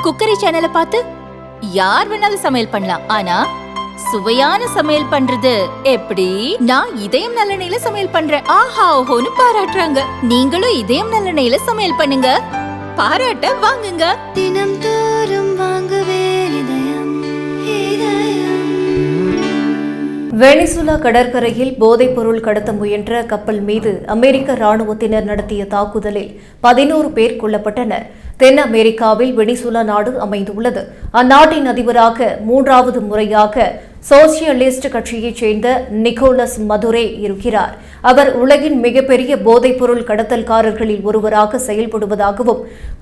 Cookery சேனலை பார்த்து யார் வேணாலும் சமையல் பண்ணலாம். ஆனா சுவையான சமையல் பண்றது எப்படி? நான் இதயம் நல்லெண்ணெயில சமையல் பண்றேன். ஆஹா ஓஹோன்னு பாராட்டுறாங்க. நீங்களும் இதயம் நல்லெண்ணெயில சமையல் பண்ணுங்க, பாராட்ட வாங்குங்க. தினம் தோறும் வாங்குவே இதயம் இதயம். வெனிசுலா கடற்கரையில் போதைப் பொருள் கடத்த முயன்ற கப்பல் மீது அமெரிக்க ராணுவத்தினர் நடத்திய தாக்குதலில் 11 பேர் கொல்லப்பட்டனர். தென் அமெரிக்காவில் வெனிசுலா நாடு அமைந்துள்ளது. அந்நாட்டின் அதிபராக 3வது முறையாக சோசியலிஸ்ட் கட்சியைச் சேர்ந்த நிக்கோலஸ் மதுரே இருக்கிறார். அவர் உலகின் மிகப்பெரிய போதைப்பொருள் கடத்தல்காரர்களில் ஒருவராக செயல்படுவதாகவும்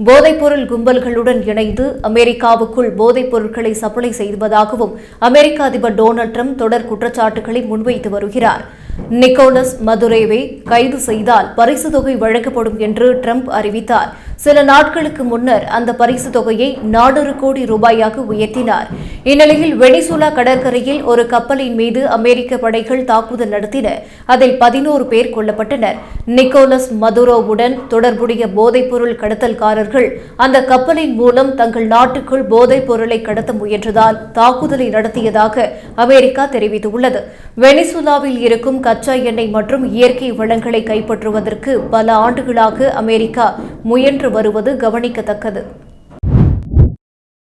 போதைப்பொருள் கும்பல்களுடன் இணைந்து அமெரிக்காவுக்குள் போதைப் பொருட்களை சப்ளை செய்வதாகவும் அமெரிக்க அதிபர் டொனால்ட் ட்ரம்ப் தொடர் குற்றச்சாட்டுகளை முன்வைத்து வருகிறார். நிக்கோலஸ் மதுரேவை கைது செய்தால் பரிசு தொகை வழங்கப்படும் என்று ட்ரம்ப் அறிவித்தார். சில நாட்களுக்கு முன்னர் அந்த பரிசு தொகையை 400 கோடி ரூபாயாக உயர்த்தினார். இந்நிலையில் வெனிசுலா கடற்கரையில் ஒரு கப்பலின் மீது அமெரிக்க படைகள் தாக்குதல் நடத்தின. அதில் 11 பேர் கொல்லப்பட்டனர். நிக்கோலஸ் மதுரோவுடன் தொடர்புடைய போதைப்பொருள் கடத்தல்காரர்கள் அந்த கப்பலின் மூலம் தங்கள் நாட்டுக்குள் போதைப் பொருளை கடத்த முயன்றதால் தாக்குதலை நடத்தியதாக அமெரிக்கா தெரிவித்துள்ளது. வெனிசுலாவில் இருக்கும் கச்சா எண்ணெய் மற்றும் இயற்கை வளங்களை கைப்பற்றுவதற்கு பல ஆண்டுகளாக அமெரிக்கா முயன்று வருவது கவனிக்கத்தக்கது.